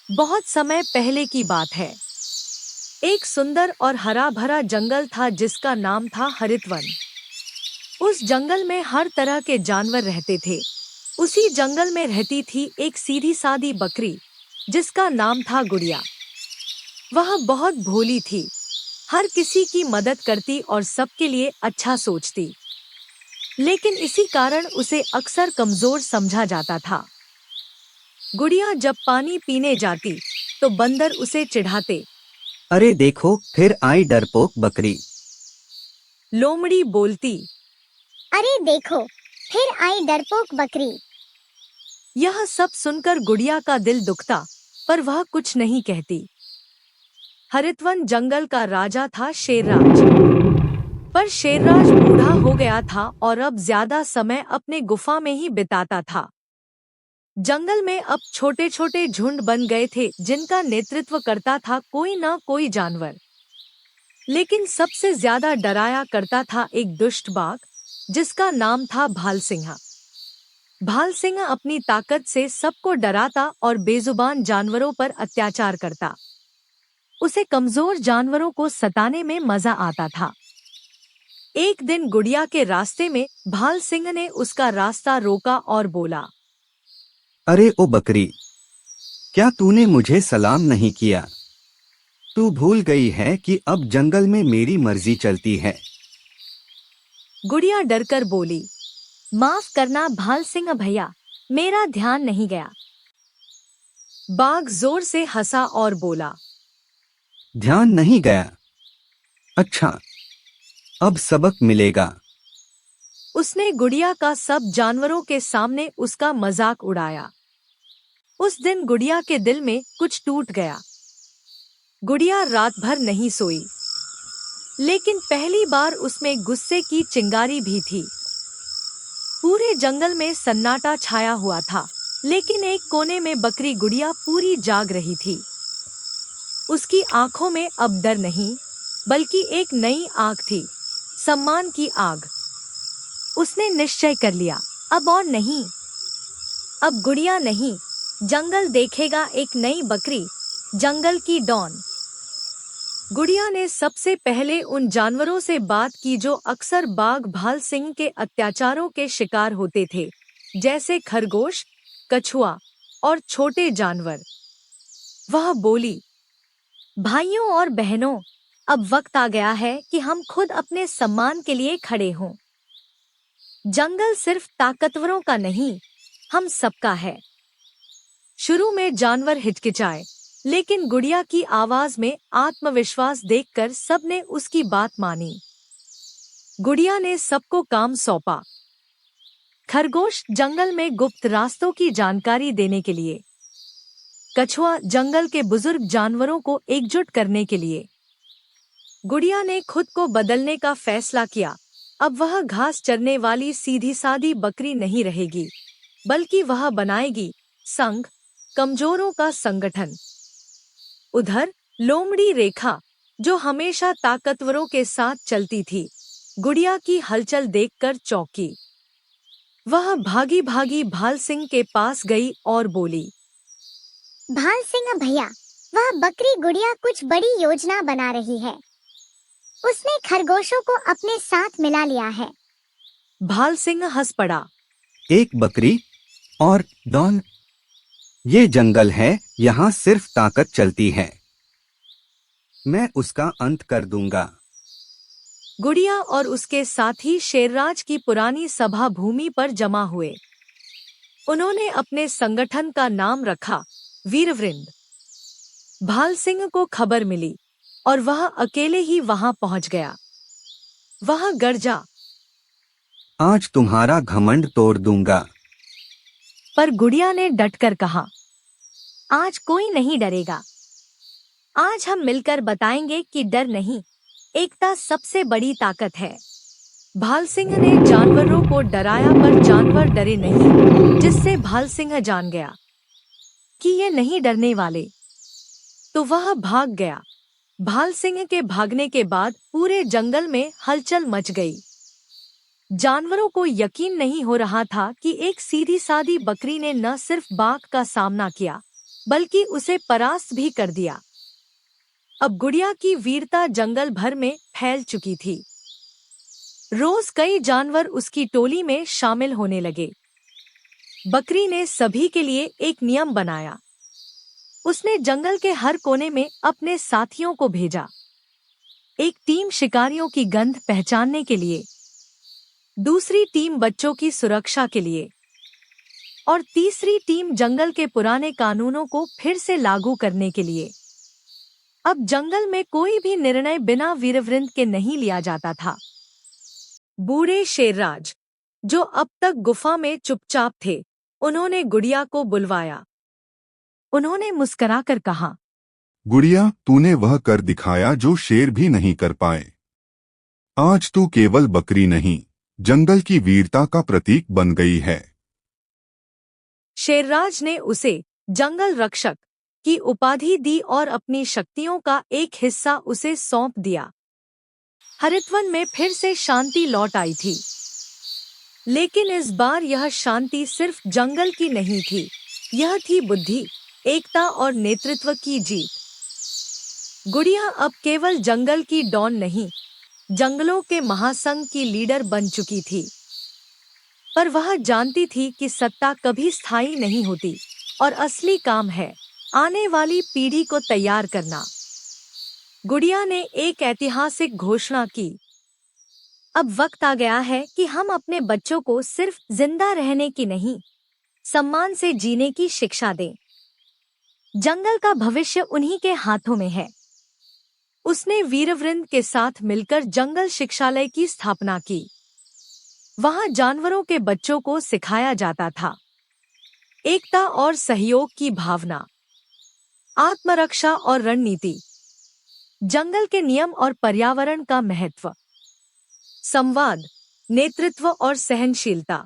बहुत समय पहले की बात है। एक सुंदर और हरा भरा जंगल था जिसका नाम था हरितवन। उस जंगल में हर तरह के जानवर रहते थे। उसी जंगल में रहती थी एक सीधी सादी बकरी जिसका नाम था गुड़िया। वह बहुत भोली थी, हर किसी की मदद करती और सबके लिए अच्छा सोचती। लेकिन इसी कारण उसे अक्सर कमजोर समझा जाता था। गुड़िया जब पानी पीने जाती तो बंदर उसे चिढ़ाते। अरे देखो फिर आई डरपोक बकरी। लोमड़ी बोलती। अरे देखो, फिर आई डरपोक बकरी। यह सब सुनकर गुड़िया का दिल दुखता, पर वह कुछ नहीं कहती। हरितवन जंगल का राजा था शेरराज। पर शेरराज बूढ़ा हो गया था और अब ज्यादा समय अपने गुफा में ही बिताता था। जंगल में अब छोटे छोटे झुंड बन गए थे जिनका नेतृत्व करता था कोई न कोई जानवर। लेकिन सबसे ज्यादा डराया करता था एक दुष्ट बाघ जिसका नाम था भाल सिंह। भाल सिंह अपनी ताकत से सबको डराता और बेजुबान जानवरों पर अत्याचार करता। उसे कमजोर जानवरों को सताने में मजा आता था। एक दिन गुड़िया के रास्ते में भाल सिंह ने उसका रास्ता रोका और बोला। अरे ओ बकरी, क्या तूने मुझे सलाम नहीं किया? तू भूल गई है कि अब जंगल में मेरी मर्जी चलती है। गुड़िया डरकर बोली। माफ करना भाल सिंह भैया, मेरा ध्यान नहीं गया। बाघ जोर से हंसा और बोला। ध्यान नहीं गया? अच्छा, अब सबक मिलेगा। उसने गुड़िया का सब जानवरों के सामने उसका मजाक उड़ाया। उस दिन गुड़िया के दिल में कुछ टूट गया। गुड़िया रात भर नहीं सोई, लेकिन पहली बार उसमें गुस्से की चिंगारी भी थी। पूरे जंगल में सन्नाटा छाया हुआ था, लेकिन एक कोने में बकरी गुड़िया पूरी जाग रही थी। उसकी आंखों में अब डर नहीं, बल्कि एक नई आग थी, सम्मान की आग। उसने निश्चय कर लिया, अब और नहीं। अब गुड़िया नहीं, जंगल देखेगा एक नई बकरी, जंगल की डॉन। गुड़िया ने सबसे पहले उन जानवरों से बात की जो अक्सर बाघ भाल सिंह के अत्याचारों के शिकार होते थे, जैसे खरगोश, कछुआ और छोटे जानवर। वह बोली। भाइयों और बहनों, अब वक्त आ गया है कि हम खुद अपने सम्मान के लिए खड़े हों। जंगल सिर्फ ताकतवरों का नहीं, हम सबका है। शुरू में जानवर हिचकिचाए, लेकिन गुड़िया की आवाज में आत्मविश्वास देखकर सबने उसकी बात मानी। गुड़िया ने सबको काम सौंपा। खरगोश जंगल में गुप्त रास्तों की जानकारी देने के लिए, कछुआ जंगल के बुजुर्ग जानवरों को एकजुट करने के लिए। गुड़िया ने खुद को बदलने का फैसला किया। अब वह घास चरने वाली सीधी सादी बकरी नहीं रहेगी, बल्कि वह बनाएगी संघ, कमजोरों का संगठन। उधर लोमड़ी रेखा, जो हमेशा ताकतवरों के साथ चलती थी, गुड़िया की हलचल देखकर चौंकी। वह भागी भागी भाल सिंह के पास गई और बोली। भाल सिंह भैया, वह बकरी गुड़िया कुछ बड़ी योजना बना रही है। उसने खरगोशों को अपने साथ मिला लिया है। भाल सिंह हंस पड़ा। एक बकरी और डॉन? ये जंगल है, यहाँ सिर्फ ताकत चलती है। मैं उसका अंत कर दूंगा। गुड़िया और उसके साथी शेरराज की पुरानी सभा भूमि पर जमा हुए। उन्होंने अपने संगठन का नाम रखा वीरवृंद। भाल सिंह को खबर मिली और वह अकेले ही वहां पहुंच गया। वह गरजा। आज तुम्हारा घमंड तोड़ दूंगा। पर गुड़िया ने डटकर कहा। आज कोई नहीं डरेगा। आज हम मिलकर बताएंगे कि डर नहीं, एकता सबसे बड़ी ताकत है। भाल सिंह ने जानवरों को डराया, पर जानवर डरे नहीं, जिससे भाल सिंह जान गया कि ये नहीं डरने वाले। तो वह भाग गया। भाल सिंह के भागने के बाद पूरे जंगल में हलचल मच गई। जानवरों को यकीन नहीं हो रहा था कि एक सीधी सादी बकरी ने न सिर्फ बाघ का सामना किया, बल्कि उसे परास्त भी कर दिया। अब गुड़िया की वीरता जंगल भर में फैल चुकी थी। रोज कई जानवर उसकी टोली में शामिल होने लगे। बकरी ने सभी के लिए एक नियम बनाया। उसने जंगल के हर कोने में अपने साथियों को भेजा। एक टीम शिकारियों की गंध पहचानने के लिए, दूसरी टीम बच्चों की सुरक्षा के लिए और तीसरी टीम जंगल के पुराने कानूनों को फिर से लागू करने के लिए। अब जंगल में कोई भी निर्णय बिना वीरवृंद के नहीं लिया जाता था। बूढ़े शेरराज, जो अब तक गुफा में चुपचाप थे, उन्होंने गुड़िया को बुलवाया। उन्होंने मुस्कुराकर कहा, गुड़िया, तूने वह कर दिखाया जो शेर भी नहीं कर पाए। आज तू केवल बकरी नहीं, जंगल की वीरता का प्रतीक बन गई है। शेरराज ने उसे जंगल रक्षक की उपाधि दी और अपनी शक्तियों का एक हिस्सा उसे सौंप दिया। हरितवन में फिर से शांति लौट आई थी, लेकिन इस बार यह शांति सिर्फ जंगल की नहीं थी, यह थी बुद्धि, एकता और नेतृत्व की जीत। गुड़िया अब केवल जंगल की डॉन नहीं, जंगलों के महासंघ की लीडर बन चुकी थी। पर वह जानती थी कि सत्ता कभी स्थायी नहीं होती और असली काम है आने वाली पीढ़ी को तैयार करना। गुड़िया ने एक ऐतिहासिक घोषणा की, अब वक्त आ गया है कि हम अपने बच्चों को सिर्फ जिंदा रहने की नहीं, सम्मान से जीने की शिक्षा दें। जंगल का भविष्य उन्हीं के हाथों में है। उसने वीरवृंद के साथ मिलकर जंगल शिक्षालय की स्थापना की। वहां जानवरों के बच्चों को सिखाया जाता था एकता और सहयोग की भावना, आत्मरक्षा और रणनीति, जंगल के नियम और पर्यावरण का महत्व, संवाद, नेतृत्व और सहनशीलता।